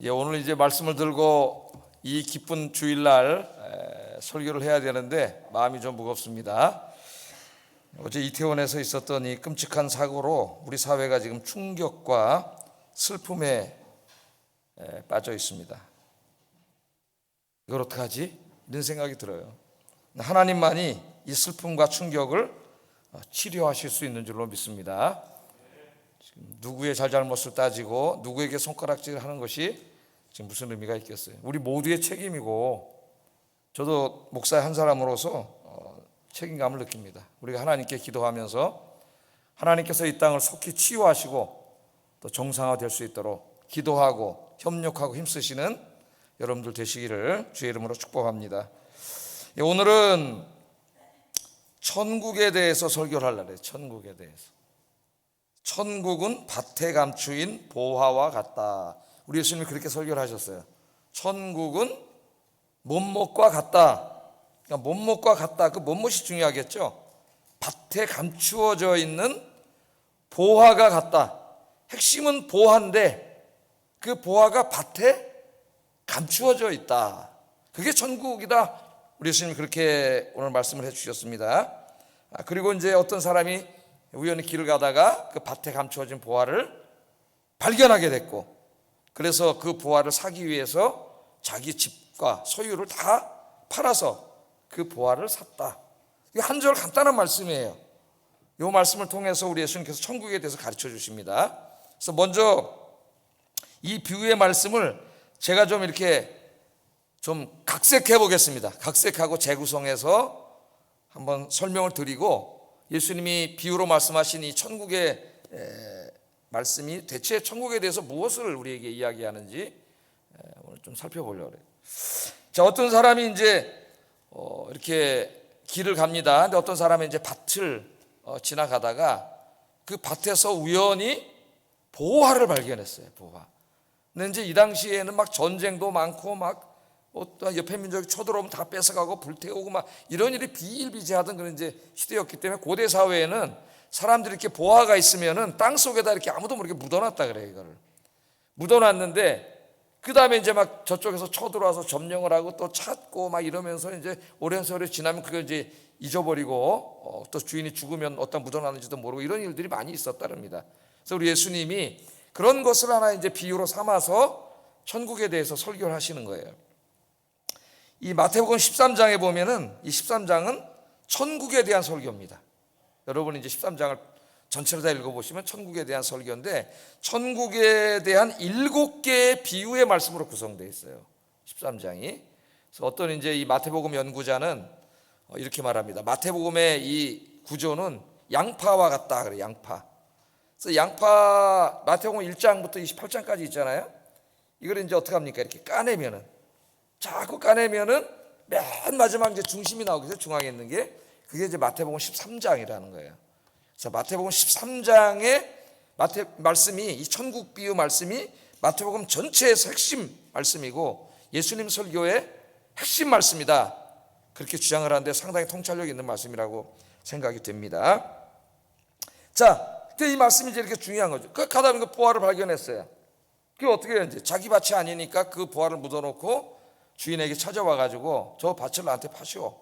오늘 이제 말씀을 들고 이 기쁜 주일날 설교를 해야 되는데 마음이 좀 무겁습니다. 어제 이태원에서 있었던 이 끔찍한 사고로 우리 사회가 지금 충격과 슬픔에 빠져 있습니다. 이걸 어떡하지? 이런 생각이 들어요. 하나님만이 이 슬픔과 충격을 치료하실 수 있는 줄로 믿습니다. 지금 누구의 잘잘못을 따지고 누구에게 손가락질을 하는 것이 지금 무슨 의미가 있겠어요? 우리 모두의 책임이고, 저도 목사 한 사람으로서 책임감을 느낍니다. 우리가 하나님께 기도하면서 하나님께서 이 땅을 속히 치유하시고 또 정상화될 수 있도록 기도하고 협력하고 힘쓰시는 여러분들 되시기를 주의 이름으로 축복합니다. 오늘은 천국에 대해서 설교를 하려고 해요. 천국에 대해서. 천국은 밭에 감추인 보화와 같다. 우리 예수님이 그렇게 설교를 하셨어요. 천국은 못못과 같다. 그러니까 못못과 같다. 그 못못이 중요하겠죠. 밭에 감추어져 있는 보화가 같다. 핵심은 보화인데 그 보화가 밭에 감추어져 있다. 그게 천국이다. 우리 예수님이 그렇게 오늘 말씀을 해주셨습니다. 그리고 이제 어떤 사람이 우연히 길을 가다가 그 밭에 감추어진 보화를 발견하게 됐고, 그래서 그 보화를 사기 위해서 자기 집과 소유를 다 팔아서 그 보화를 샀다. 이게 한 절 간단한 말씀이에요. 이 말씀을 통해서 우리 예수님께서 천국에 대해서 가르쳐 주십니다. 그래서 먼저 이 비유의 말씀을 제가 좀 이렇게 좀 각색해 보겠습니다. 각색하고 재구성해서 한번 설명을 드리고, 예수님이 비유로 말씀하신 이 천국의 말씀이 대체 천국에 대해서 무엇을 우리에게 이야기하는지 오늘 좀 살펴보려고 해요. 자, 어떤 사람이 이제 이렇게 길을 갑니다. 근데 어떤 사람이 이제 밭을 지나가다가 그 밭에서 우연히 보화를 발견했어요. 보화. 근데 이제 이 당시에는 막 전쟁도 많고 막 옆에 민족이 쳐들어오면 다 뺏어가고 불태우고 막 이런 일이 비일비재하던 그런 이제 시대였기 때문에 고대 사회에는 사람들이 이렇게 보화가 있으면은 땅 속에다 이렇게 아무도 모르게 묻어놨다 그래요. 이거를 묻어놨는데 그 다음에 이제 막 저쪽에서 쳐들어와서 점령을 하고 또 찾고 막 이러면서 이제 오랜 세월이 지나면 그걸 이제 잊어버리고 또 주인이 죽으면 어디다 묻어놨는지도 모르고 이런 일들이 많이 있었다랍니다. 그래서 우리 예수님이 그런 것을 하나 이제 비유로 삼아서 천국에 대해서 설교를 하시는 거예요. 이 마태복음 13장에 보면은 이 13장은 천국에 대한 설교입니다. 여러분이 이제 13장을 전체로 다 읽어보시면 천국에 대한 설교인데, 천국에 대한 7개의 비유의 말씀으로 구성되어 있어요. 13장이. 그래서 어떤 이제 이 마태복음 연구자는 이렇게 말합니다. 마태복음의 이 구조는 양파와 같다 그래요. 양파. 그래서 양파 마태복음 1장부터 28장까지 있잖아요. 이걸 이제 어떻게 합니까? 이렇게 까내면은, 자꾸 까내면은 맨 마지막 이제 중심이 나오겠죠. 중앙에 있는 게. 그게 이제 마태복음 13장이라는 거예요. 그래서 마태복음 13장의 말씀이, 이 천국 비유 말씀이 마태복음 전체에서 핵심 말씀이고 예수님 설교의 핵심 말씀이다. 그렇게 주장을 하는데 상당히 통찰력 있는 말씀이라고 생각이 됩니다. 자, 근데 이 말씀이 이제 이렇게 중요한 거죠. 그 가다 보니까 보화를 발견했어요. 그게 어떻게 해요? 이제 자기 밭이 아니니까 그 보화를 묻어놓고 주인에게 찾아와가지고 저 밭을 나한테 파시오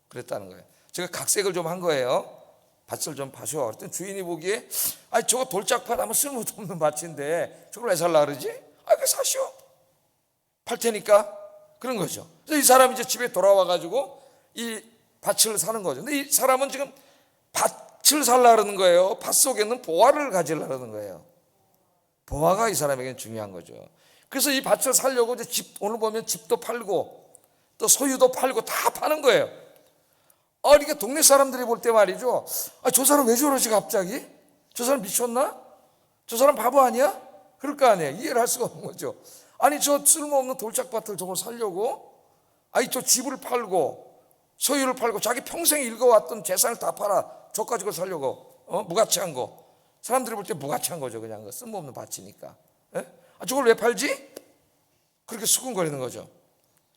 그랬다는 거예요. 제가 각색을 좀 한 거예요. 밭을 좀 파시오. 그랬더니 주인이 보기에 아니 저거 돌짝밭 아무 쓸모도 없는 밭인데 저걸 왜 살라 그러지? 그 사시오. 팔 테니까. 그런 거죠. 그래서 이 사람이 이제 집에 돌아와가지고 이 밭을 사는 거죠. 근데 이 사람은 지금 밭을 살라 그러는 거예요. 밭 속에 있는 보화를 가지려 그러는 거예요. 보화가 이 사람에게는 중요한 거죠. 그래서 이 밭을 살려고 이제 오늘 보면 집도 팔고 또 소유도 팔고 다 파는 거예요. 이게 동네 사람들이 볼 때 말이죠. 저 사람 왜 저러지 갑자기? 저 사람 미쳤나? 저 사람 바보 아니야? 그럴 거 아니에요. 이해를 할 수가 없는 거죠. 아니 저 쓸모없는 돌짝밭을 저걸 살려고? 저 집을 팔고 소유를 팔고 자기 평생 읽어왔던 재산을 다 팔아 저까지 그걸 살려고 무가치한 거. 사람들이 볼 때 무가치한 거죠. 그냥 쓸모없는 밭이니까. 저걸 왜 팔지? 그렇게 수군거리는 거죠.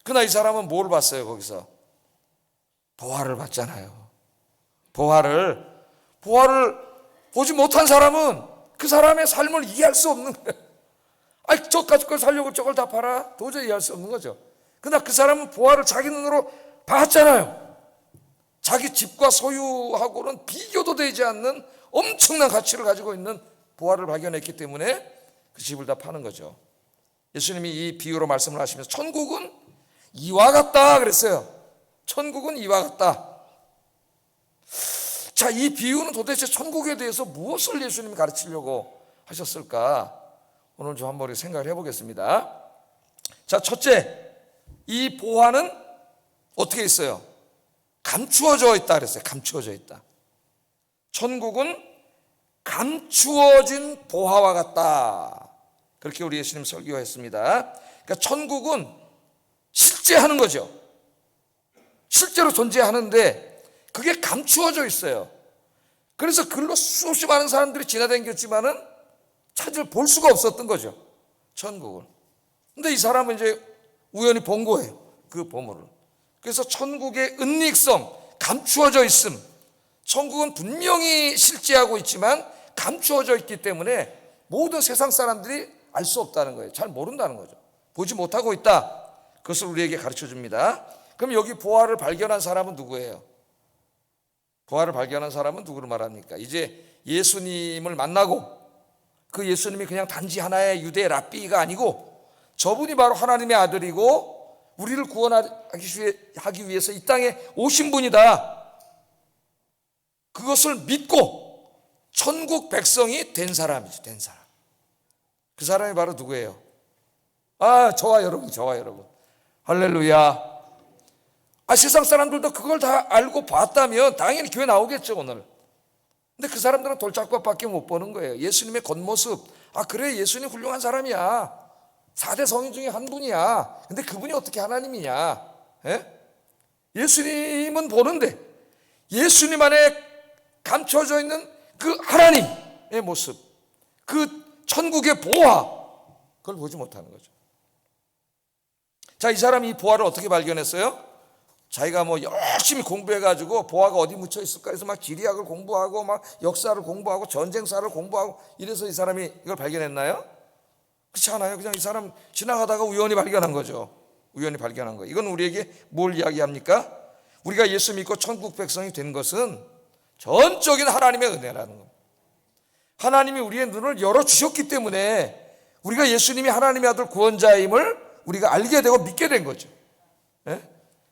그러나 이 사람은 뭘 봤어요? 거기서 보화를 봤잖아요. 보화를 보지 못한 사람은 그 사람의 삶을 이해할 수 없는 거예요. 저 가지고 걸 살려고 저걸 다 팔아? 도저히 이해할 수 없는 거죠. 그러나 그 사람은 보화를 자기 눈으로 봤잖아요. 자기 집과 소유하고는 비교도 되지 않는 엄청난 가치를 가지고 있는 보화를 발견했기 때문에 그 집을 다 파는 거죠. 예수님이 이 비유로 말씀을 하시면서 천국은 이와 같다 그랬어요. 천국은 이와 같다. 자, 이 비유는 도대체 천국에 대해서 무엇을 예수님이 가르치려고 하셨을까? 오늘 좀 한번 생각을 해보겠습니다. 자, 첫째, 이 보화는 어떻게 있어요? 감추어져 있다 그랬어요. 감추어져 있다. 천국은 감추어진 보화와 같다. 그렇게 우리 예수님 설교했습니다. 그러니까 천국은 실제 하는 거죠. 실제로 존재하는데 그게 감추어져 있어요. 그래서 글로 수없이 많은 사람들이 지나다녔지만은 볼 수가 없었던 거죠. 천국을. 근데 이 사람은 이제 우연히 본 거예요. 그 보물을. 그래서 천국의 은닉성, 감추어져 있음. 천국은 분명히 실제하고 있지만 감추어져 있기 때문에 모든 세상 사람들이 알 수 없다는 거예요. 잘 모른다는 거죠. 보지 못하고 있다. 그것을 우리에게 가르쳐 줍니다. 그럼 여기 보화를 발견한 사람은 누구예요? 보화를 발견한 사람은 누구를 말합니까? 이제 예수님을 만나고 그 예수님이 그냥 단지 하나의 유대 랍비가 아니고 저분이 바로 하나님의 아들이고 우리를 구원하기 위해서 이 땅에 오신 분이다. 그것을 믿고 천국 백성이 된 사람이죠. 된 사람. 그 사람이 바로 누구예요? 저와 여러분. 할렐루야. 세상 사람들도 그걸 다 알고 봤다면 당연히 교회 나오겠죠, 오늘. 근데 그 사람들은 돌짝밭밖에 못 보는 거예요. 예수님의 겉모습. 그래, 예수님 훌륭한 사람이야. 4대 성인 중에 한 분이야. 근데 그분이 어떻게 하나님이냐? 예수님은 보는데 예수님 안에 감춰져 있는 그 하나님의 모습, 그 천국의 보화, 그걸 보지 못하는 거죠. 자, 이 사람이 이 보화를 어떻게 발견했어요? 자기가 열심히 공부해가지고 보화가 어디 묻혀 있을까 해서 막 지리학을 공부하고 막 역사를 공부하고 전쟁사를 공부하고 이래서 이 사람이 이걸 발견했나요? 그렇지 않아요. 그냥 이 사람 지나가다가 우연히 발견한 거죠. 우연히 발견한 거예요. 이건 우리에게 뭘 이야기합니까? 우리가 예수 믿고 천국 백성이 된 것은 전적인 하나님의 은혜라는 겁니다. 하나님이 우리의 눈을 열어주셨기 때문에 우리가 예수님이 하나님의 아들 구원자임을 우리가 알게 되고 믿게 된 거죠.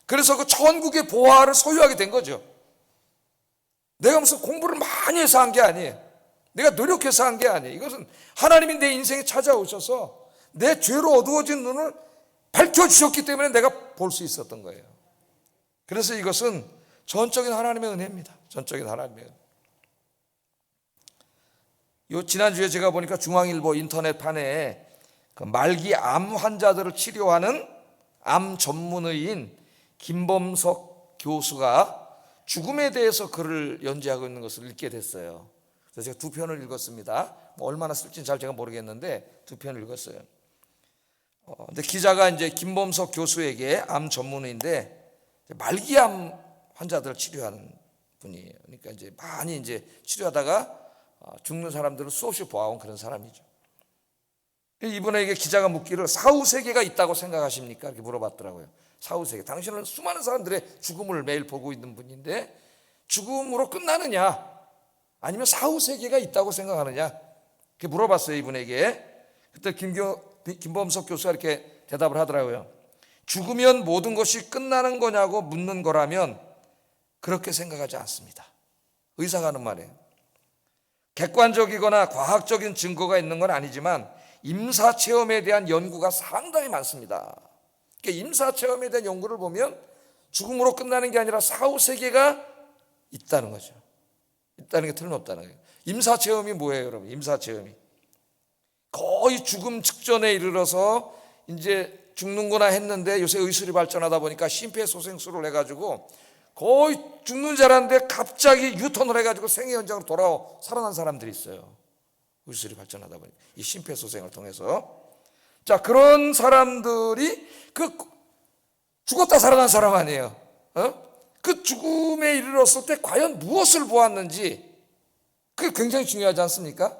그래서 그 천국의 보화를 소유하게 된 거죠. 내가 무슨 공부를 많이 해서 한 게 아니에요. 내가 노력해서 한 게 아니에요. 이것은 하나님이 내 인생에 찾아오셔서 내 죄로 어두워진 눈을 밝혀주셨기 때문에 내가 볼 수 있었던 거예요. 그래서 이것은 전적인 하나님의 은혜입니다. 전적인 하나님의 은혜. 지난주에 제가 보니까 중앙일보 인터넷판에 그 말기 암 환자들을 치료하는 암 전문의인 김범석 교수가 죽음에 대해서 글을 연재하고 있는 것을 읽게 됐어요. 그래서 제가 두 편을 읽었습니다. 얼마나 쓸지는 잘 제가 모르겠는데 두 편을 읽었어요. 근데 기자가 이제 김범석 교수에게 암 전문의인데 말기암 환자들을 치료하는 분이에요. 그러니까 이제 많이 이제 치료하다가 죽는 사람들을 수없이 보아온 그런 사람이죠. 이분에게 기자가 묻기를 사후세계가 있다고 생각하십니까? 이렇게 물어봤더라고요. 사후세계. 당신은 수많은 사람들의 죽음을 매일 보고 있는 분인데 죽음으로 끝나느냐 아니면 사후세계가 있다고 생각하느냐 이렇게 물어봤어요. 이분에게. 그때 김범석 교수가 이렇게 대답을 하더라고요. 죽으면 모든 것이 끝나는 거냐고 묻는 거라면 그렇게 생각하지 않습니다. 의사가 하는 말이에요. 객관적이거나 과학적인 증거가 있는 건 아니지만 임사체험에 대한 연구가 상당히 많습니다. 그러니까 임사체험에 대한 연구를 보면 죽음으로 끝나는 게 아니라 사후세계가 있다는 거죠. 있다는 게 틀림없다는 거예요. 임사체험이 뭐예요, 여러분? 임사체험이 거의 죽음 직전에 이르러서 이제 죽는구나 했는데 요새 의술이 발전하다 보니까 심폐소생술을 해가지고 거의 죽는 줄 알았는데 갑자기 유턴을 해가지고 생애 현장으로 돌아와 살아난 사람들이 있어요. 의술이 발전하다 보니까 이 심폐소생을 통해서. 자, 그런 사람들이 죽었다 살아난 사람 아니에요. 그 죽음에 이르렀을 때 과연 무엇을 보았는지 그게 굉장히 중요하지 않습니까?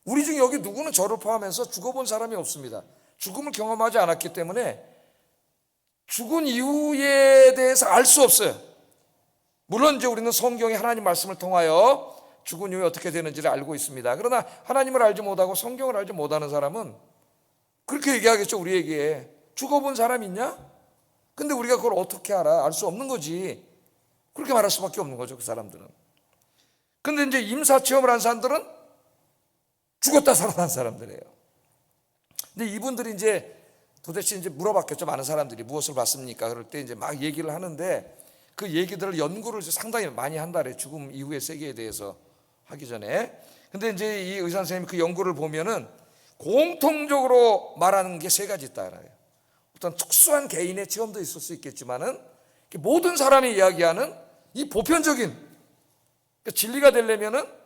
우리 중에 여기 누구는 저를 포함해서 죽어본 사람이 없습니다. 죽음을 경험하지 않았기 때문에 죽은 이후에 대해서 알 수 없어요. 물론 이제 우리는 성경의 하나님 말씀을 통하여 죽은 이후에 어떻게 되는지를 알고 있습니다. 그러나 하나님을 알지 못하고 성경을 알지 못하는 사람은 그렇게 얘기하겠죠. 우리에게 죽어본 사람 있냐? 근데 우리가 그걸 어떻게 알아? 알 수 없는 거지. 그렇게 말할 수밖에 없는 거죠, 그 사람들은. 근데 이제 임사체험을 한 사람들은 죽었다 살아난 사람들이에요. 근데 이분들이 이제 도대체 이제 물어봤겠죠. 많은 사람들이 무엇을 봤습니까? 그럴 때 이제 막 얘기를 하는데 그 얘기들을 연구를 상당히 많이 한다래. 죽음 이후의 세계에 대해서 하기 전에. 근데 이제 이 의사 선생님이 그 연구를 보면은 공통적으로 말하는 게 세 가지 있다. 어떤 특수한 개인의 체험도 있을 수 있겠지만은 모든 사람이 이야기하는 이 보편적인, 그러니까 진리가 되려면은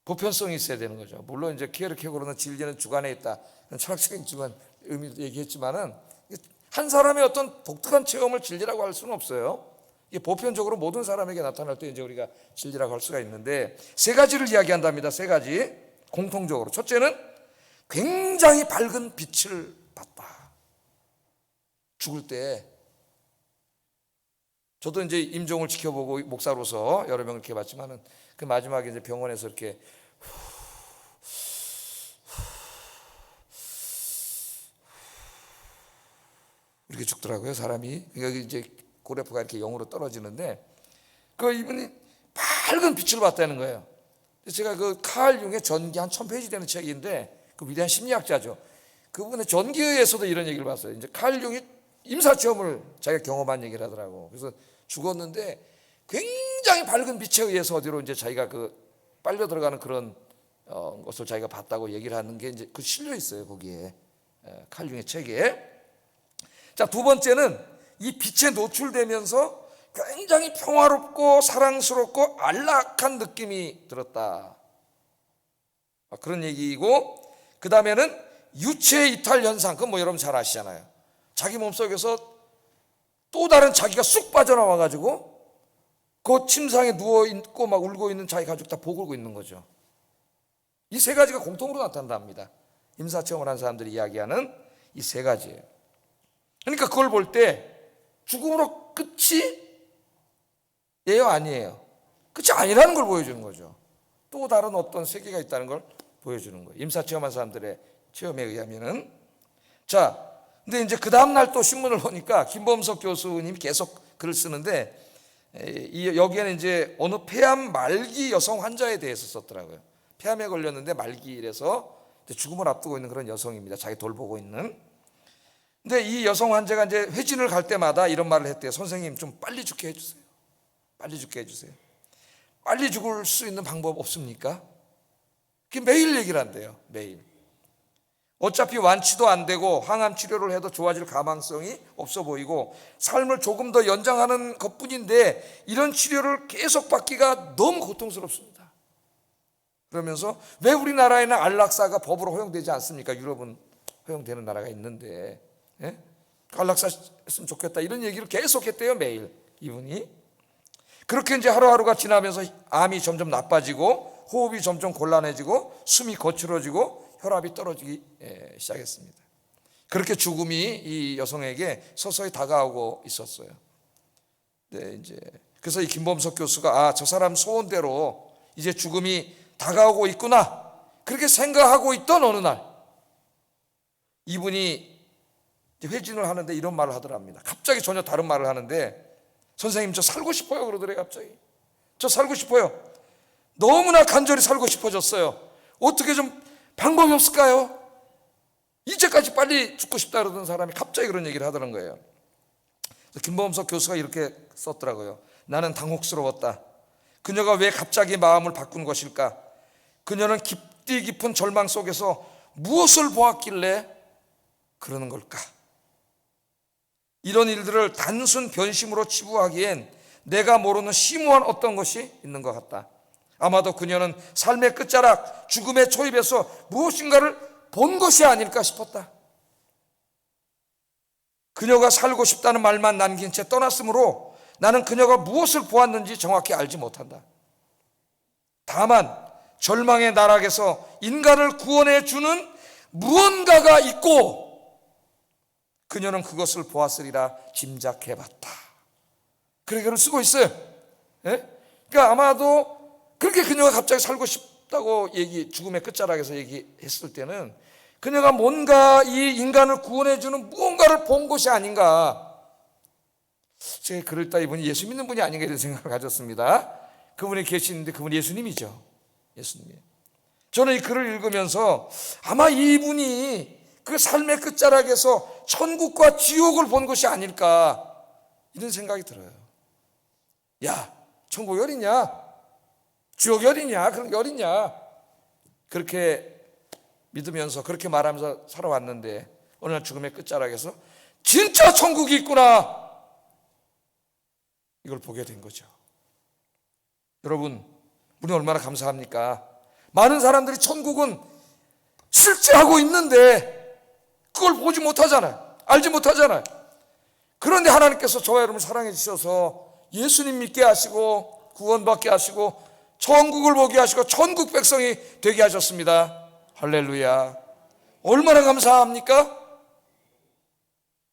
보편성이 있어야 되는 거죠. 물론 이제 키에르케고르는 진리는 주관에 있다. 철학적인 의미도 얘기했지만은 한 사람의 어떤 독특한 체험을 진리라고 할 수는 없어요. 이게 보편적으로 모든 사람에게 나타날 때 이제 우리가 진리라고 할 수가 있는데 세 가지를 이야기한답니다. 세 가지 공통적으로. 첫째는 굉장히 밝은 빛을 봤다. 죽을 때 저도 이제 임종을 지켜보고 목사로서 여러 명을 이렇게 봤지만은 그 마지막에 이제 병원에서 이렇게 이렇게 죽더라고요, 사람이. 여기 이제 고레프가 이렇게 0으로 떨어지는데 그 이분이 밝은 빛을 봤다는 거예요. 제가 그 칼 융의 전기 한 1000페이지 되는 책인데 그 위대한 심리학자죠. 그분의 전기에서도 이런 얘기를 봤어요. 이제 칼 융이 임사체험을 자기가 경험한 얘기를 하더라고. 그래서 죽었는데 굉장히 밝은 빛에 의해서 어디로 이제 자기가 그 빨려 들어가는 그런 것을 자기가 봤다고 얘기를 하는 게 이제 그 실려 있어요, 거기에. 칼 융의 책에. 자, 두 번째는 이 빛에 노출되면서 굉장히 평화롭고 사랑스럽고 안락한 느낌이 들었다. 그런 얘기이고, 그 다음에는 유체 이탈 현상. 그건 뭐 여러분 잘 아시잖아요. 자기 몸속에서 또 다른 자기가 쑥 빠져나와가지고 그 침상에 누워있고 막 울고 있는 자기 가족 다 보고 있는 거죠. 이 세 가지가 공통으로 나타난답니다. 임사체험을 한 사람들이 이야기하는 이 세 가지예요. 그러니까 그걸 볼 때 죽음으로 끝이에요, 아니에요? 끝이 아니라는 걸 보여주는 거죠. 또 다른 어떤 세계가 있다는 걸 보여주는 거예요. 임사체험한 사람들의 체험에 의하면은. 자, 근데 이제 그 다음날 또 신문을 보니까 김범석 교수님이 계속 글을 쓰는데 여기에는 이제 어느 폐암 말기 여성 환자에 대해서 썼더라고요. 폐암에 걸렸는데 말기라서 죽음을 앞두고 있는 그런 여성입니다. 자기 돌보고 있는. 근데 이 여성 환자가 이제 회진을 갈 때마다 이런 말을 했대요. 선생님, 좀 빨리 죽게 해주세요. 빨리 죽게 해주세요. 빨리 죽을 수 있는 방법 없습니까? 그게 매일 얘기를 한대요. 매일. 어차피 완치도 안 되고 항암 치료를 해도 좋아질 가망성이 없어 보이고 삶을 조금 더 연장하는 것뿐인데 이런 치료를 계속 받기가 너무 고통스럽습니다. 그러면서 왜 우리나라에는 안락사가 법으로 허용되지 않습니까? 유럽은 허용되는 나라가 있는데. 예? 안락사 했으면 좋겠다 이런 얘기를 계속 했대요, 매일 이분이. 그렇게 이제 하루하루가 지나면서 암이 점점 나빠지고 호흡이 점점 곤란해지고 숨이 거칠어지고 혈압이 떨어지기 시작했습니다. 그렇게 죽음이 이 여성에게 서서히 다가오고 있었어요. 네, 이제 그래서 이 김범석 교수가 저 사람 소원대로 이제 죽음이 다가오고 있구나 그렇게 생각하고 있던 어느 날 이분이 회진을 하는데 이런 말을 하더랍니다. 갑자기 전혀 다른 말을 하는데 선생님, 저 살고 싶어요 그러더래요. 갑자기 저 살고 싶어요. 너무나 간절히 살고 싶어졌어요. 어떻게 좀 방법이 없을까요? 이제까지 빨리 죽고 싶다 그러던 사람이 갑자기 그런 얘기를 하더는 거예요. 김범석 교수가 이렇게 썼더라고요. 나는 당혹스러웠다. 그녀가 왜 갑자기 마음을 바꾼 것일까? 그녀는 깊디 깊은 절망 속에서 무엇을 보았길래 그러는 걸까? 이런 일들을 단순 변심으로 치부하기엔 내가 모르는 심오한 어떤 것이 있는 것 같다. 아마도 그녀는 삶의 끝자락, 죽음의 초입에서 무엇인가를 본 것이 아닐까 싶었다. 그녀가 살고 싶다는 말만 남긴 채 떠났으므로 나는 그녀가 무엇을 보았는지 정확히 알지 못한다. 다만 절망의 나락에서 인간을 구원해 주는 무언가가 있고 그녀는 그것을 보았으리라 짐작해 봤다. 그렇게 글을 쓰고 있어요. 예? 그러니까 아마도 그렇게 그녀가 갑자기 살고 싶다고 죽음의 끝자락에서 얘기했을 때는 그녀가 뭔가 이 인간을 구원해 주는 무언가를 본 것이 아닌가. 제가 그럴 때 이분이 예수 믿는 분이 아닌가 이런 생각을 가졌습니다. 그분이 계시는데 그분이 예수님이죠. 예수님. 저는 이 글을 읽으면서 아마 이분이 그 삶의 끝자락에서 천국과 지옥을 본 것이 아닐까 이런 생각이 들어요. 야, 천국이 어딨냐? 지옥이 어딨냐? 그런 게 어딨냐? 그렇게 믿으면서 그렇게 말하면서 살아왔는데 어느 날 죽음의 끝자락에서 진짜 천국이 있구나, 이걸 보게 된 거죠. 여러분, 우리 얼마나 감사합니까? 많은 사람들이 천국은 실제하고 있는데 그걸 보지 못하잖아요. 알지 못하잖아요. 그런데 하나님께서 저와 여러분을 사랑해 주셔서 예수님 믿게 하시고 구원받게 하시고 천국을 보게 하시고 천국 백성이 되게 하셨습니다. 할렐루야. 얼마나 감사합니까?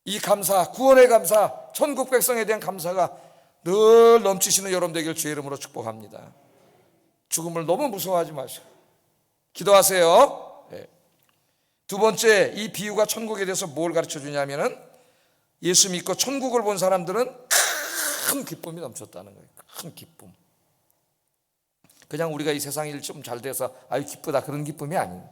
이 감사, 구원의 감사, 천국 백성에 대한 감사가 늘 넘치시는 여러분 되길 주의 이름으로 축복합니다. 죽음을 너무 무서워하지 마시고 기도하세요. 네. 두 번째, 이 비유가 천국에 대해서 뭘 가르쳐 주냐면은 예수 믿고 천국을 본 사람들은 큰 기쁨이 넘쳤다는 거예요. 큰 기쁨. 그냥 우리가 이 세상 일 좀 잘 돼서 아유 기쁘다 그런 기쁨이 아니에요.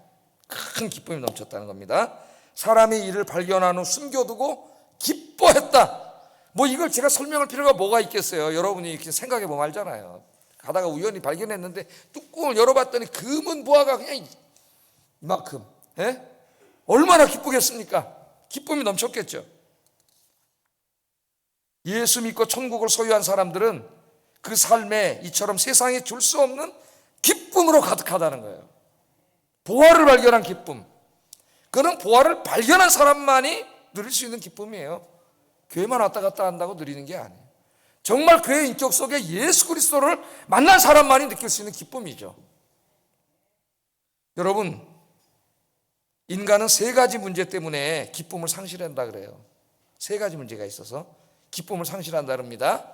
큰 기쁨이 넘쳤다는 겁니다. 사람이 이를 발견한 후 숨겨두고 기뻐했다. 뭐 이걸 제가 설명할 필요가 뭐가 있겠어요. 여러분이 이렇게 생각해 보면 알잖아요. 가다가 우연히 발견했는데 뚜껑을 열어봤더니 금은 보화가 그냥 이만큼. 예? 얼마나 기쁘겠습니까? 기쁨이 넘쳤겠죠. 예수 믿고 천국을 소유한 사람들은 그 삶에 이처럼 세상에 줄 수 없는 기쁨으로 가득하다는 거예요. 보화를 발견한 기쁨. 그는 보화를 발견한 사람만이 누릴 수 있는 기쁨이에요. 교회만 왔다 갔다 한다고 누리는 게 아니에요. 정말 그의 인격 속에 예수 그리스도를 만난 사람만이 느낄 수 있는 기쁨이죠. 여러분, 인간은 세 가지 문제 때문에 기쁨을 상실한다 그래요. 세 가지 문제가 있어서 기쁨을 상실한다 그럽니다.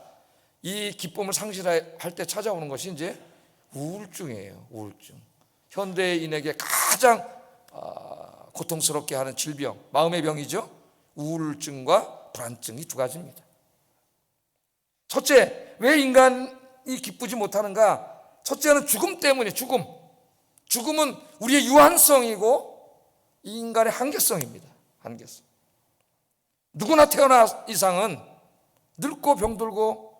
이 기쁨을 상실할 때 찾아오는 것이 이제 우울증이에요. 우울증. 현대인에게 가장 고통스럽게 하는 질병, 마음의 병이죠. 우울증과 불안증이 두 가지입니다. 첫째, 왜 인간이 기쁘지 못하는가? 첫째는 죽음 때문에 죽음. 죽음은 우리의 유한성이고 이 인간의 한계성입니다. 한계성. 누구나 태어난 이상은 늙고 병들고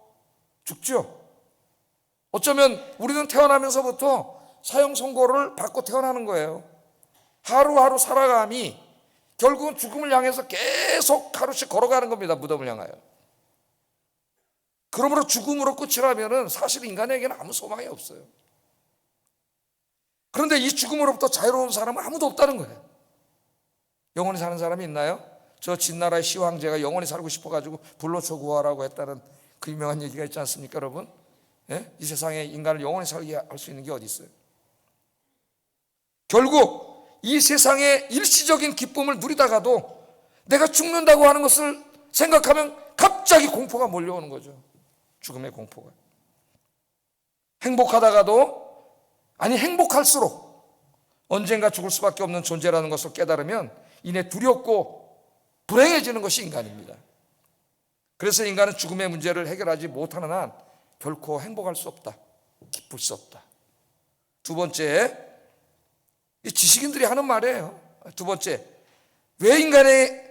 죽죠. 어쩌면 우리는 태어나면서부터 사형 선고를 받고 태어나는 거예요. 하루하루 살아감이 결국은 죽음을 향해서 계속 하루씩 걸어가는 겁니다. 무덤을 향하여. 그러므로 죽음으로 끝이라면 사실 인간에게는 아무 소망이 없어요. 그런데 이 죽음으로부터 자유로운 사람은 아무도 없다는 거예요. 영원히 사는 사람이 있나요? 저 진나라의 시황제가 영원히 살고 싶어가지고 불로초 구하라고 했다는 그 유명한 얘기가 있지 않습니까, 여러분? 예? 이 세상에 인간을 영원히 살게 할 수 있는 게 어디 있어요? 결국 이 세상의 일시적인 기쁨을 누리다가도 내가 죽는다고 하는 것을 생각하면 갑자기 공포가 몰려오는 거죠. 죽음의 공포가. 행복하다가도, 아니 행복할수록 언젠가 죽을 수밖에 없는 존재라는 것을 깨달으면 이내 두렵고 불행해지는 것이 인간입니다. 그래서 인간은 죽음의 문제를 해결하지 못하는 한 결코 행복할 수 없다. 기쁠 수 없다. 두 번째, 이 지식인들이 하는 말이에요. 두 번째, 왜 인간이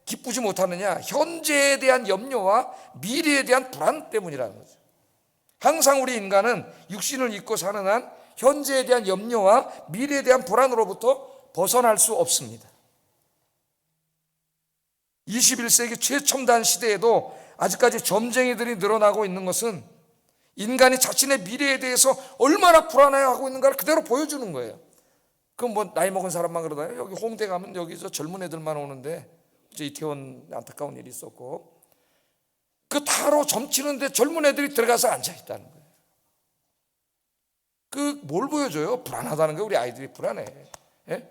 기쁘지 못하느냐? 현재에 대한 염려와 미래에 대한 불안 때문이라는 거죠. 항상 우리 인간은 육신을 입고 사는 한 현재에 대한 염려와 미래에 대한 불안으로부터 벗어날 수 없습니다. 21세기 최첨단 시대에도 아직까지 점쟁이들이 늘어나고 있는 것은 인간이 자신의 미래에 대해서 얼마나 불안해하고 있는가를 그대로 보여주는 거예요. 그럼 뭐 나이 먹은 사람만 그러나요? 여기 홍대 가면 여기 저 젊은 애들만 오는데 이제 이태원 안타까운 일이 있었고 그 타로 점치는데 젊은 애들이 들어가서 앉아 있다는 거예요. 그 뭘 보여줘요? 불안하다는 거. 우리 아이들이 불안해. 예?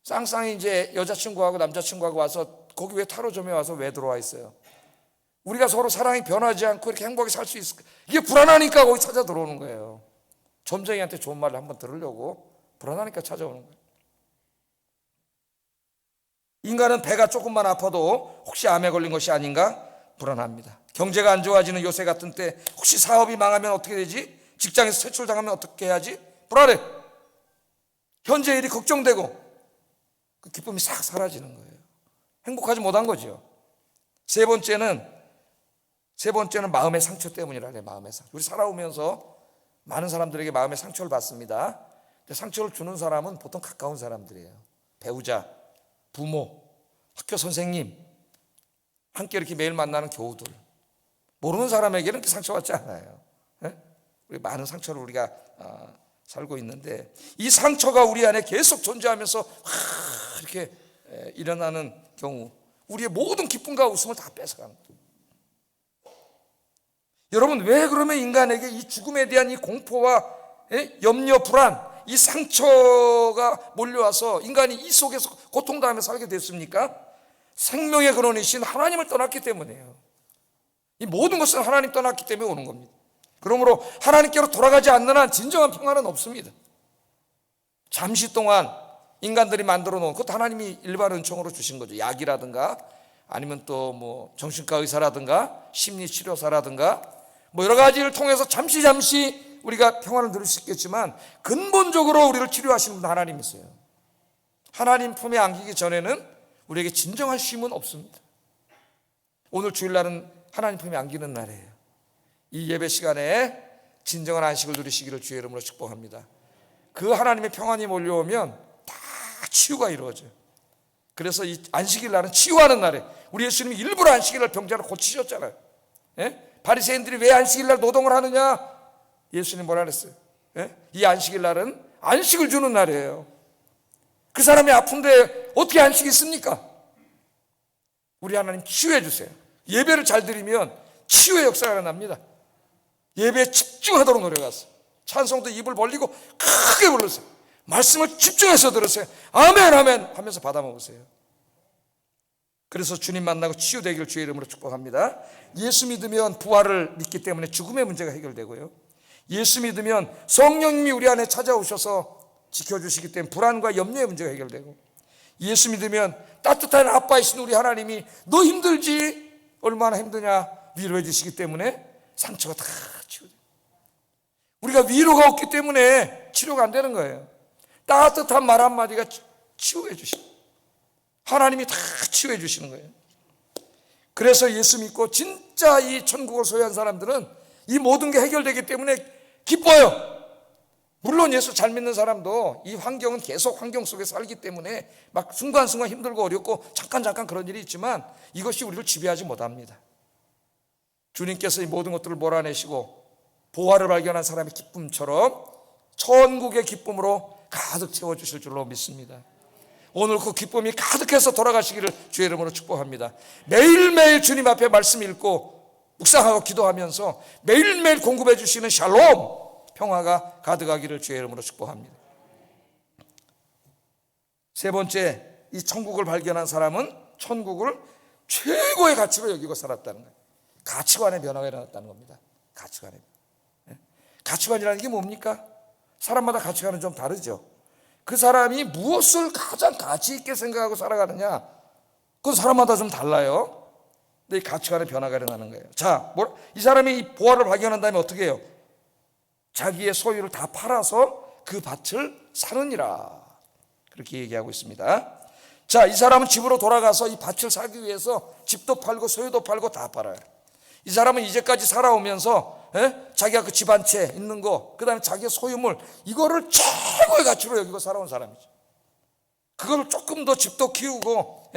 쌍쌍이 이제 여자친구하고 남자친구하고 와서 거기 왜 타로점에 와서 왜 들어와 있어요? 우리가 서로 사랑이 변하지 않고 이렇게 행복하게 살 수 있을까? 이게 불안하니까 거기 찾아 들어오는 거예요. 점쟁이한테 좋은 말을 한번 들으려고 불안하니까 찾아오는 거예요. 인간은 배가 조금만 아파도 혹시 암에 걸린 것이 아닌가 불안합니다. 경제가 안 좋아지는 요새 같은 때 혹시 사업이 망하면 어떻게 되지? 직장에서 퇴출당하면 어떻게 해야지? 불안해. 현재 일이 걱정되고 그 기쁨이 싹 사라지는 거예요. 행복하지 못한 거죠. 세 번째는 마음의 상처 때문이라네. 마음의 상처. 우리 살아오면서 많은 사람들에게 마음의 상처를 받습니다. 근데 상처를 주는 사람은 보통 가까운 사람들이에요. 배우자, 부모, 학교 선생님, 함께 이렇게 매일 만나는 교우들. 모르는 사람에게는 그렇게 상처받지 않아요. 네? 우리 많은 상처를 우리가 살고 있는데 이 상처가 우리 안에 계속 존재하면서 이렇게 일어나는 경우 우리의 모든 기쁨과 웃음을 다 뺏어가는 거예요. 여러분, 왜 그러면 인간에게 이 죽음에 대한 이 공포와 염려, 불안, 이 상처가 몰려와서 인간이 이 속에서 고통당하며 살게 됐습니까? 생명의 근원이신 하나님을 떠났기 때문이에요. 이 모든 것은 하나님 떠났기 때문에 오는 겁니다. 그러므로 하나님께로 돌아가지 않는 한 진정한 평안은 없습니다. 잠시 동안 인간들이 만들어 놓은 그것도 하나님이 일반 은총으로 주신 거죠. 약이라든가 아니면 또 뭐 정신과 의사라든가 심리치료사라든가 뭐 여러 가지를 통해서 잠시 우리가 평안을 누릴 수 있겠지만 근본적으로 우리를 치료하시는 분 하나님이세요. 하나님 품에 안기기 전에는 우리에게 진정한 쉼은 없습니다. 오늘 주일날은 하나님 품에 안기는 날이에요. 이 예배 시간에 진정한 안식을 누리시기를 주의 이름으로 축복합니다. 그 하나님의 평안이 몰려오면 다 치유가 이루어져요. 그래서 이 안식일 날은 치유하는 날에 우리 예수님이 일부러 안식일 날 병자를 고치셨잖아요. 예? 바리새인들이 왜 안식일 날 노동을 하느냐? 예수님 뭐라 그랬어요? 예? 이 안식일 날은 안식을 주는 날이에요. 그 사람이 아픈데 어떻게 안식이 있습니까? 우리 하나님 치유해 주세요. 예배를 잘 드리면 치유의 역사가 일어납니다. 예배에 집중하도록 노력하세요. 찬송도 입을 벌리고 크게 불러세요. 말씀을 집중해서 들으세요. 아멘 아멘 하면서 받아 먹으세요. 그래서 주님 만나고 치유되기를 주의 이름으로 축복합니다. 예수 믿으면 부활을 믿기 때문에 죽음의 문제가 해결되고요. 예수 믿으면 성령님이 우리 안에 찾아오셔서 지켜주시기 때문에 불안과 염려의 문제가 해결되고, 예수 믿으면 따뜻한 아빠이신 우리 하나님이 너 힘들지? 얼마나 힘드냐? 위로해 주시기 때문에 상처가 다 치유돼요. 우리가 위로가 없기 때문에 치료가 안 되는 거예요. 따뜻한 말 한마디가 치유해 주시고 하나님이 다 치유해 주시는 거예요. 그래서 예수 믿고 진짜 이 천국을 소유한 사람들은 이 모든 게 해결되기 때문에 기뻐요. 물론 예수 잘 믿는 사람도 이 환경은 계속 환경 속에 살기 때문에 막 순간순간 힘들고 어렵고 잠깐 그런 일이 있지만 이것이 우리를 지배하지 못합니다. 주님께서 이 모든 것들을 몰아내시고 보화를 발견한 사람의 기쁨처럼 천국의 기쁨으로 가득 채워주실 줄로 믿습니다. 오늘 그 기쁨이 가득해서 돌아가시기를 주의 이름으로 축복합니다. 매일매일 주님 앞에 말씀 읽고 묵상하고 기도하면서 매일매일 공급해 주시는 샬롬 평화가 가득하기를 주의 이름으로 축복합니다. 세 번째, 이 천국을 발견한 사람은 천국을 최고의 가치로 여기고 살았다는 거예요. 가치관의 변화가 일어났다는 겁니다. 가치관이라는 게 뭡니까? 사람마다 가치관은 좀 다르죠. 그 사람이 무엇을 가장 가치 있게 생각하고 살아가느냐, 그건 사람마다 좀 달라요. 근데 이 가치관의 변화가 일어나는 거예요. 자, 이 사람이 이 보화를 발견한 다음에 어떻게 해요? 자기의 소유를 다 팔아서 그 밭을 사느니라, 그렇게 얘기하고 있습니다. 자, 이 사람은 집으로 돌아가서 이 밭을 사기 위해서 집도 팔고 소유도 팔고 다 팔아요. 이 사람은 이제까지 살아오면서 자기가 그 집 한 채 있는 거, 그 다음에 자기의 소유물, 이거를 최고의 가치로 여기고 살아온 사람이죠. 그걸 조금 더 집도 키우고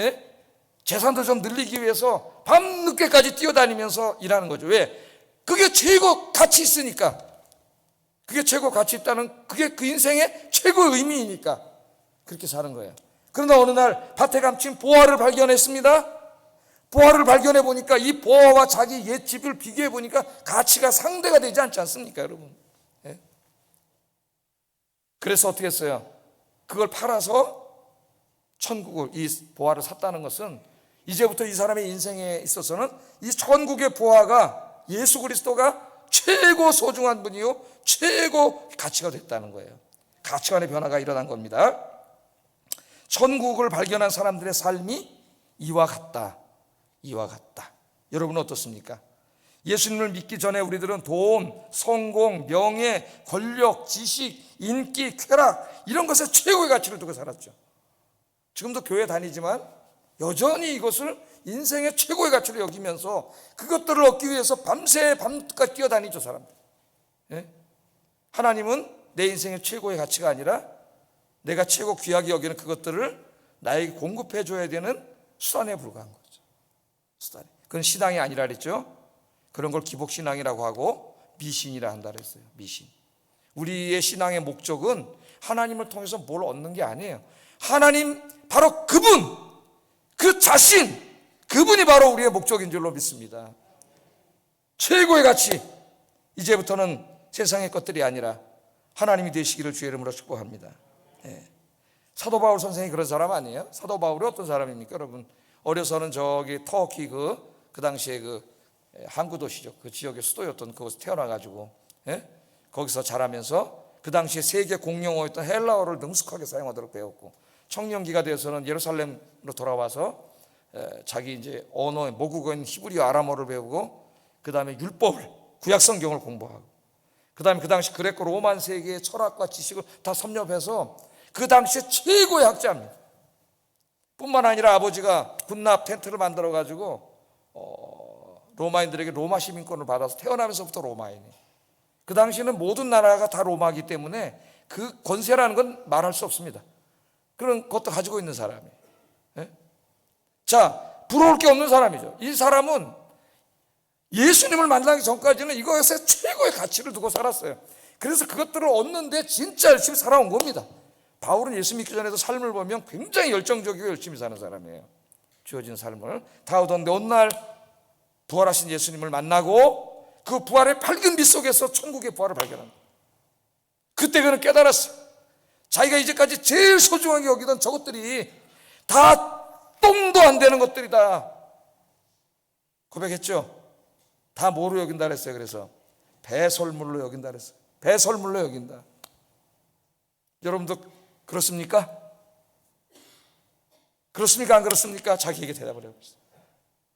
재산도 좀 늘리기 위해서 밤늦게까지 뛰어다니면서 일하는 거죠. 왜? 그게 최고 가치 있으니까. 그게 최고 가치 있다는, 그게 그 인생의 최고의 의미이니까 그렇게 사는 거예요. 그러나 어느 날 밭에 감춘 보화를 발견했습니다. 보화를 발견해 보니까 이 보화와 자기 옛 집을 비교해 보니까 가치가 상대가 되지 않지 않습니까, 여러분? 그래서 어떻게 했어요? 그걸 팔아서 천국을, 이 보화를 샀다는 것은 이제부터 이 사람의 인생에 있어서는 이 천국의 보화가 예수 그리스도가 최고 소중한 분이요 최고 가치가 됐다는 거예요. 가치관의 변화가 일어난 겁니다. 천국을 발견한 사람들의 삶이 이와 같다. 이와 같다. 여러분은 어떻습니까? 예수님을 믿기 전에 우리들은 돈, 성공, 명예, 권력, 지식, 인기, 쾌락 이런 것에 최고의 가치를 두고 살았죠. 지금도 교회 다니지만 여전히 이것을 인생의 최고의 가치로 여기면서 그것들을 얻기 위해서 밤새 밤까지 뛰어다니죠, 사람들. 예? 하나님은 내 인생의 최고의 가치가 아니라 내가 최고 귀하게 여기는 그것들을 나에게 공급해 줘야 되는 수단에 불과한 거죠. 수단. 그건 신앙이 아니라 그랬죠. 그런 걸 기복신앙이라고 하고 미신이라 한다 그랬어요. 미신. 우리의 신앙의 목적은 하나님을 통해서 뭘 얻는 게 아니에요. 하나님 바로 그분, 그 자신, 그분이 바로 우리의 목적인 줄로 믿습니다. 최고의 가치, 이제부터는 세상의 것들이 아니라 하나님이 되시기를 주의 이름으로 축복합니다. 네. 사도 바울 선생이 그런 사람 아니에요? 사도 바울이 어떤 사람입니까, 여러분? 어려서는 저기 터키 그 당시에 그 항구 도시죠. 그 지역의 수도였던 그곳에 태어나가지고 거기서 자라면서 그 당시에 세계 공용어였던 헬라어를 능숙하게 사용하도록 배웠고 청년기가 되어서는 예루살렘으로 돌아와서 자기 이제 언어의 모국어인 히브리어 아람어를 배우고 그 다음에 율법을 구약 성경을 공부하고 그 다음에 그 당시 그레코 로만 세계의 철학과 지식을 다 섭렵해서 그 당시에 최고의 학자입니다. 뿐만 아니라 아버지가 군납 텐트를 만들어 가지고 로마인들에게 로마 시민권을 받아서 태어나면서부터 로마인이. 그 당시에는 모든 나라가 다 로마이기 때문에 그 권세라는 건 말할 수 없습니다. 그런 것도 가지고 있는 사람이에요. 예? 자, 부러울 게 없는 사람이죠. 이 사람은 예수님을 만나기 전까지는 이것에 최고의 가치를 두고 살았어요. 그래서 그것들을 얻는데 진짜 열심히 살아온 겁니다. 바울은 예수 믿기 전에도 삶을 보면 굉장히 열정적이고 열심히 사는 사람이에요. 주어진 삶을 다 얻었는데 어느 날 부활하신 예수님을 만나고 그 부활의 밝은 빛 속에서 천국의 부활을 발견합니다. 그때 그는 깨달았어요. 자기가 이제까지 제일 소중하게 여기던 저것들이 다 똥도 안 되는 것들이다 고백했죠. 다 뭐로 여긴다 그랬어요? 그래서 배설물로 여긴다 그랬어요. 배설물로 여긴다. 여러분도 그렇습니까? 그렇습니까? 안 그렇습니까? 자기에게 대답을 해보세요.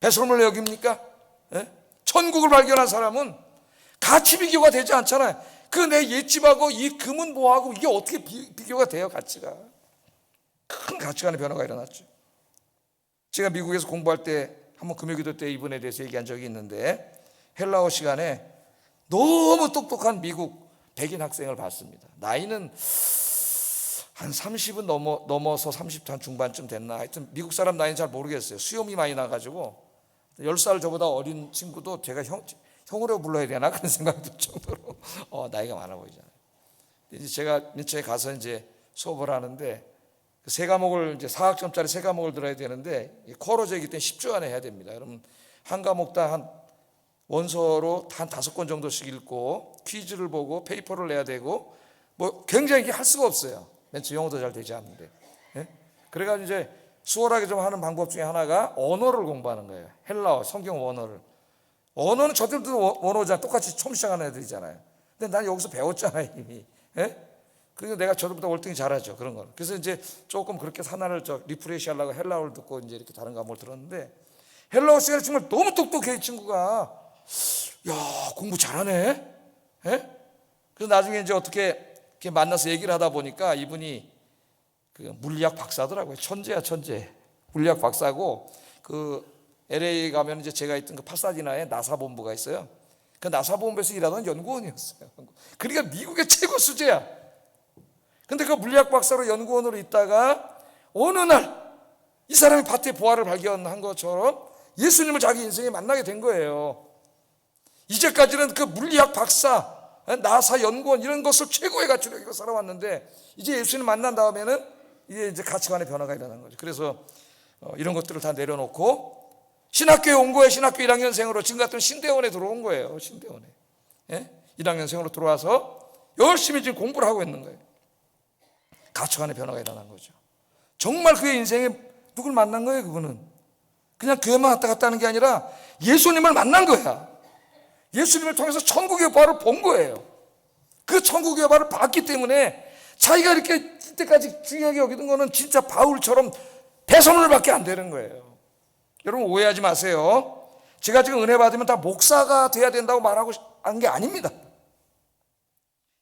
배설물로 여깁니까? 예? 천국을 발견한 사람은 가치 비교가 되지 않잖아요. 그 내 옛집하고 이 금은 뭐하고 이게 어떻게 비교가 돼요? 가치가. 큰 가치관의 변화가 일어났죠. 제가 미국에서 공부할 때 한번 금요기도 때 이분에 대해서 얘기한 적이 있는데 헬라어 시간에 너무 똑똑한 미국 백인 학생을 봤습니다. 나이는 한 30은 넘어서 30한 중반쯤 됐나. 하여튼 미국 사람 나이는 잘 모르겠어요. 수염이 많이 나가지고 10살 저보다 어린 친구도 제가 형으로 불러야 되나 그런 생각이 들 정도로 나이가 많아 보이잖아요. 이제 제가 민초에 가서 이제 수업을 하는데 그 세 과목을 이제 4학점짜리 세 과목을 들어야 되는데 코어로제이기 때문에 10주 안에 해야 됩니다. 그럼 한 과목당 한 원서로 한 5권 정도씩 읽고 퀴즈를 보고 페이퍼를 내야 되고 뭐 굉장히 할 수가 없어요. 맨 처음 영어도 잘 되지 않는데. 예? 그래가지고 이제 수월하게 좀 하는 방법 중에 하나가 언어를 공부하는 거예요. 헬라어, 성경 원어를. 언어는 저들도 원어잖아. 똑같이 처음 시작하는 애들이잖아요. 근데 난 여기서 배웠잖아요, 이미. 예? 그러니까 내가 저들보다 월등히 잘하죠, 그런 걸. 그래서 이제 조금 그렇게 하나를 리프레시 하려고 헬라어를 듣고 이제 이렇게 다른 과목을 들었는데 헬라어 시간에 정말 너무 똑똑해, 이 친구가. 야, 공부 잘하네. 예? 그래서 나중에 이제 어떻게 이렇게 만나서 얘기를 하다 보니까 이분이 그 물리학 박사더라고요. 천재야, 천재. 물리학 박사고 그 LA 가면 이제 제가 있던 그 파사디나에 나사 본부가 있어요. 그 나사 본부에서 일하던 연구원이었어요. 그러니까 미국의 최고 수재야. 근데 그 물리학 박사로 연구원으로 있다가 어느 날 이 사람이 밭에 보화를 발견한 것처럼 예수님을 자기 인생에 만나게 된 거예요. 이제까지는 그 물리학 박사, 나사 연구원 이런 것을 최고의 가치로 여기고 살아왔는데 이제 예수님 만난 다음에는 이제 가치관의 변화가 일어난 거죠. 그래서 이런 것들을 다 내려놓고 신학교에 온 거예요. 신학교 1학년생으로 지금 같은 신대원에 들어온 거예요. 신대원에. 예? 1학년생으로 들어와서 열심히 지금 공부를 하고 있는 거예요. 가치관의 변화가 일어난 거죠. 정말 그의 인생에 누굴 만난 거예요. 그분은 그냥 교회만 왔다 갔다 하는 게 아니라 예수님을 만난 거야. 예수님을 통해서 천국의 부활을 본 거예요. 그 천국의 부활을 봤기 때문에 자기가 이렇게 이때까지 중요하게 여기던 거는 진짜 바울처럼 배설물밖에 안 되는 거예요. 여러분 오해하지 마세요. 제가 지금 은혜 받으면 다 목사가 돼야 된다고 말하고 한 게 아닙니다.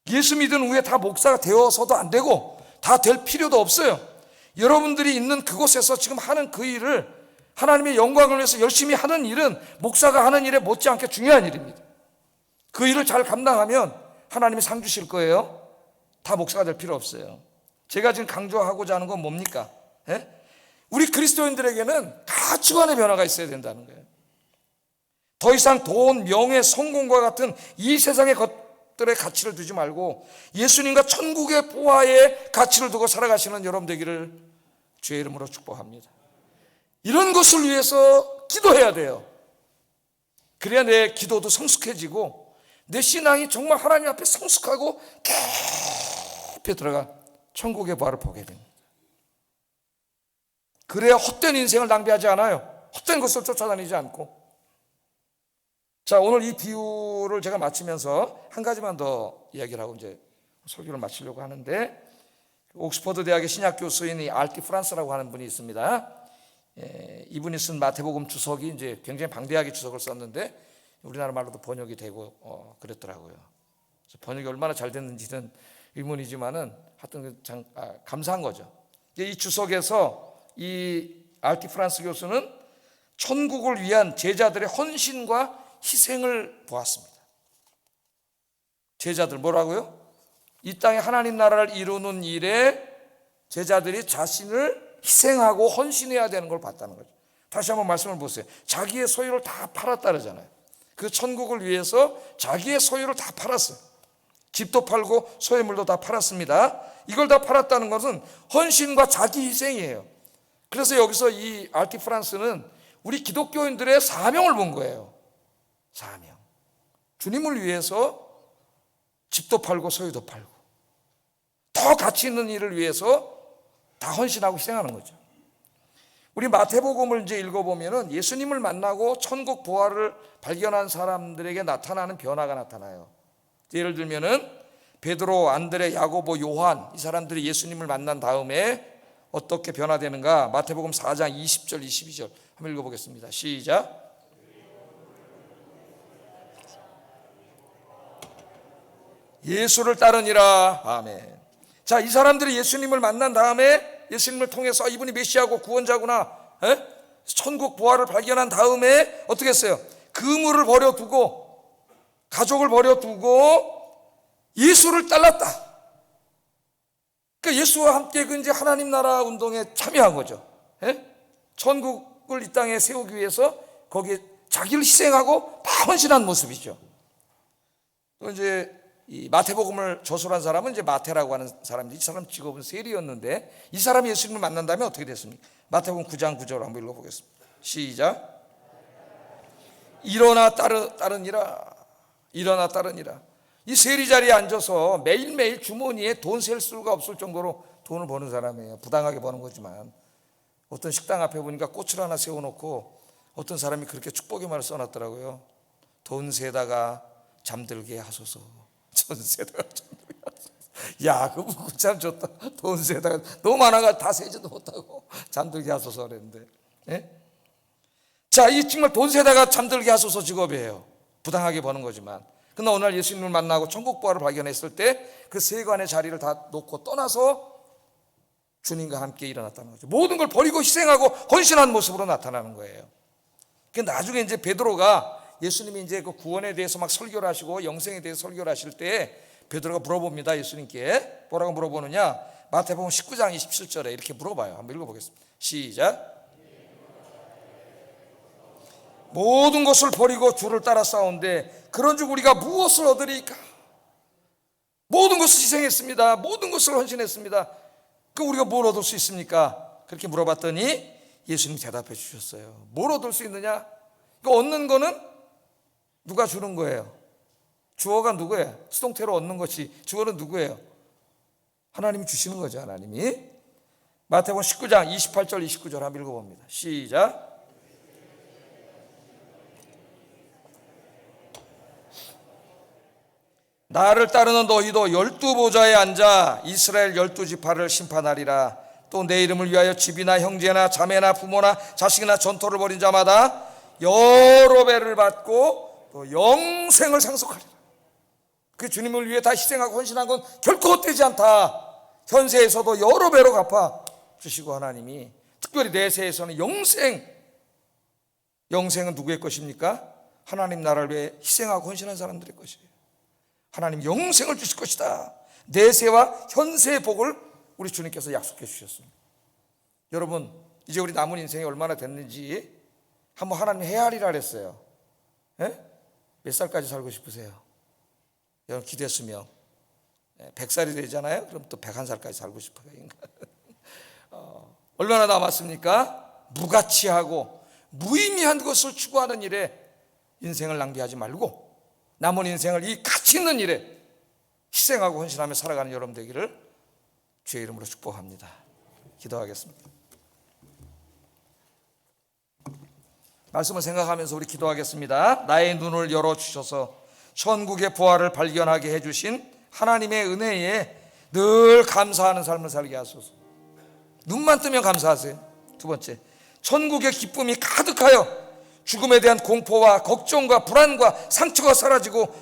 예수 믿은 후에 다 목사가 되어서도 안 되고 다 될 필요도 없어요. 여러분들이 있는 그곳에서 지금 하는 그 일을 하나님의 영광을 위해서 열심히 하는 일은 목사가 하는 일에 못지않게 중요한 일입니다. 그 일을 잘 감당하면 하나님이 상 주실 거예요. 다 목사가 될 필요 없어요. 제가 지금 강조하고자 하는 건 뭡니까? 우리 그리스도인들에게는 가치관의 변화가 있어야 된다는 거예요. 더 이상 돈, 명예, 성공과 같은 이 세상의 것들의 가치를 두지 말고 예수님과 천국의 보화의 가치를 두고 살아가시는 여러분 되기를 주의 이름으로 축복합니다. 이런 것을 위해서 기도해야 돼요. 그래야 내 기도도 성숙해지고 내 신앙이 정말 하나님 앞에 성숙하고 깊이 들어가 천국의 부활을 보게 됩니다. 그래야 헛된 인생을 낭비하지 않아요. 헛된 것을 쫓아다니지 않고. 자, 오늘 이 비유를 제가 마치면서 한 가지만 더 이야기를 하고 이제 설교를 마치려고 하는데, 옥스퍼드 대학의 신약 교수인 알티 프란스라고 하는 분이 있습니다. 이분이 쓴 마태복음 주석이 이제 굉장히 방대하게 주석을 썼는데 우리나라 말로도 번역이 되고 그랬더라고요. 그래서 번역이 얼마나 잘 됐는지는 의문이지만은 하여튼 감사한 거죠. 이 주석에서 이 알티 프란스 교수는 천국을 위한 제자들의 헌신과 희생을 보았습니다. 제자들 뭐라고요? 이 땅에 하나님 나라를 이루는 일에 제자들이 자신을 희생하고 헌신해야 되는 걸 봤다는 거죠. 다시 한번 말씀을 보세요. 자기의 소유를 다 팔았다 그러잖아요. 그 천국을 위해서 자기의 소유를 다 팔았어요. 집도 팔고 소유물도 다 팔았습니다. 이걸 다 팔았다는 것은 헌신과 자기 희생이에요. 그래서 여기서 이 알티 프란스는 우리 기독교인들의 사명을 본 거예요. 사명. 주님을 위해서 집도 팔고 소유도 팔고 더 가치 있는 일을 위해서 다 헌신하고 희생하는 거죠. 우리 마태복음을 이제 읽어보면은 예수님을 만나고 천국 부활을 발견한 사람들에게 나타나는 변화가 나타나요. 예를 들면은 베드로, 안드레, 야고보, 요한 이 사람들이 예수님을 만난 다음에 어떻게 변화되는가? 마태복음 4장 20절 22절 한번 읽어보겠습니다. 시작. 예수를 따르니라. 아멘. 자, 이 사람들이 예수님을 만난 다음에 예수님을 통해서 이분이 메시아고 구원자구나, 천국 부활을 발견한 다음에 어떻게 했어요? 그물을 버려두고 가족을 버려두고 예수를 따랐다. 그러니까 예수와 함께 그 이제 하나님 나라 운동에 참여한 거죠. 천국을 이 땅에 세우기 위해서 거기에 자기를 희생하고 다 헌신한 모습이죠. 또 이제 이 마태복음을 저술한 사람은 이제 마태라고 하는 사람인데, 이 사람 직업은 세리였는데 이 사람이 예수님을 만난 다음에 어떻게 됐습니까? 마태복음 9장 9절 한번 읽어보겠습니다. 시작. 일어나 따르니라. 일어나 따르니라. 이 세리 자리에 앉아서 매일매일 주머니에 돈 셀 수가 없을 정도로 돈을 버는 사람이에요. 부당하게 버는 거지만 어떤 식당 앞에 보니까 꽃을 하나 세워놓고 어떤 사람이 그렇게 축복의 말을 써놨더라고요. 돈 세다가 잠들게 하소서. 돈 세다가 잠들게 하소서. 야, 그거 참 좋다. 돈 세다가 너무 많아가 다 세지도 못하고 잠들게 하소서 그랬는데, 자, 이 정말 돈 세다가 잠들게 하소서 직업이에요. 부당하게 버는 거지만. 그러나 오늘 예수님을 만나고 천국 부활을 발견했을 때 그 세관의 자리를 다 놓고 떠나서 주님과 함께 일어났다는 거죠. 모든 걸 버리고 희생하고 헌신한 모습으로 나타나는 거예요. 그 나중에 이제 베드로가 예수님이 이제 그 구원에 대해서 막 설교를 하시고 영생에 대해서 설교를 하실 때 베드로가 물어봅니다. 예수님께 뭐라고 물어보느냐? 마태복음 19장 27절에 이렇게 물어봐요. 한번 읽어보겠습니다. 시작. 모든 것을 버리고 주를 따라 싸운데 그런즉 우리가 무엇을 얻으리까? 모든 것을 희생했습니다. 모든 것을 헌신했습니다. 그 우리가 뭘 얻을 수 있습니까? 그렇게 물어봤더니 예수님 대답해 주셨어요. 뭘 얻을 수 있느냐? 그 얻는 거는 누가 주는 거예요? 주어가 누구예요? 수동태로 얻는 것이 주어는 누구예요? 하나님이 주시는 거죠. 하나님이. 마태복음 19장 28절 29절 한번 읽어봅니다. 시작. 나를 따르는 너희도 12보좌에 앉아 이스라엘 12지파를 심판하리라. 또 내 이름을 위하여 집이나 형제나 자매나 부모나 자식이나 전토를 벌인 자마다 여러 배를 받고 또 영생을 상속하리라. 그 주님을 위해 다 희생하고 헌신한 건 결코 헛되지 않다. 현세에서도 여러 배로 갚아 주시고, 하나님이 특별히 내세에서는 영생은 누구의 것입니까? 하나님 나라를 위해 희생하고 헌신한 사람들의 것이에요. 하나님 영생을 주실 것이다. 내세와 현세의 복을 우리 주님께서 약속해 주셨습니다. 여러분, 이제 우리 남은 인생이 얼마나 됐는지 한번 하나님 헤아리라 그랬어요. 몇 살까지 살고 싶으세요? 여러분 기도했으면 100살이 되잖아요. 그럼 또 101살까지 살고 싶어요. 얼마나 남았습니까? 무가치하고 무의미한 것을 추구하는 일에 인생을 낭비하지 말고 남은 인생을 이 가치 있는 일에 희생하고 헌신하며 살아가는 여러분 되기를 주의 이름으로 축복합니다. 기도하겠습니다. 말씀을 생각하면서 우리 기도하겠습니다. 나의 눈을 열어주셔서 천국의 보화를 발견하게 해주신 하나님의 은혜에 늘 감사하는 삶을 살게 하소서. 눈만 뜨면 감사하세요. 두 번째, 천국의 기쁨이 가득하여 죽음에 대한 공포와 걱정과 불안과 상처가 사라지고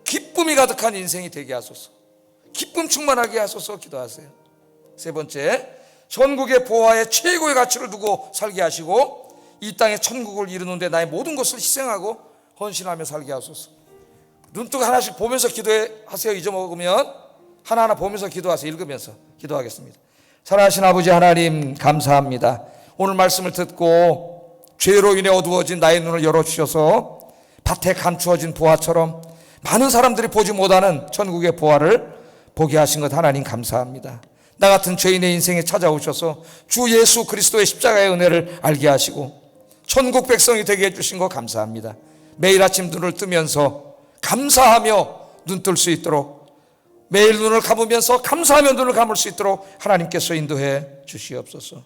기쁨이 가득한 인생이 되게 하소서. 기쁨 충만하게 하소서 기도하세요. 세 번째, 천국의 보화에 최고의 가치를 두고 살게 하시고 이 땅에 천국을 이루는데 나의 모든 것을 희생하고 헌신하며 살게 하소서. 눈뜨고 하나씩 보면서 기도하세요. 잊어먹으면 하나하나 보면서 기도하세요. 읽으면서 기도하겠습니다. 사랑하신 아버지 하나님, 감사합니다. 오늘 말씀을 듣고 죄로 인해 어두워진 나의 눈을 열어주셔서 밭에 감추어진 보화처럼 많은 사람들이 보지 못하는 천국의 보화를 보게 하신 것 하나님 감사합니다. 나 같은 죄인의 인생에 찾아오셔서 주 예수 그리스도의 십자가의 은혜를 알게 하시고 천국 백성이 되게 해주신 것 감사합니다. 매일 아침 눈을 뜨면서 감사하며 눈 뜰 수 있도록, 매일 눈을 감으면서 감사하며 눈을 감을 수 있도록 하나님께서 인도해 주시옵소서.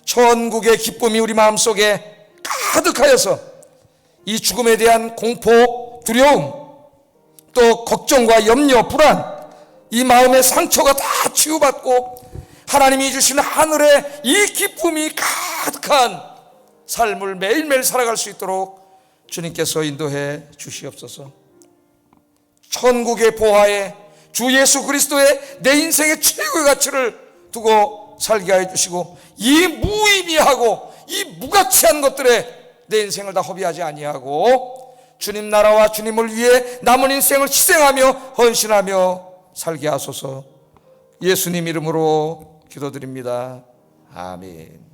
천국의 기쁨이 우리 마음속에 가득하여서 이 죽음에 대한 공포, 두려움, 또 걱정과 염려, 불안, 이 마음의 상처가 다 치유받고 하나님이 주시는 하늘의 이 기쁨이 가득한 삶을 매일매일 살아갈 수 있도록 주님께서 인도해 주시옵소서. 천국의 보화에 주 예수 그리스도의 내 인생의 최고의 가치를 두고 살게 해 주시고 이 무의미하고 이 무가치한 것들에 내 인생을 다 허비하지 아니하고 주님 나라와 주님을 위해 남은 인생을 희생하며 헌신하며 살게 하소서. 예수님 이름으로 기도드립니다. 아멘.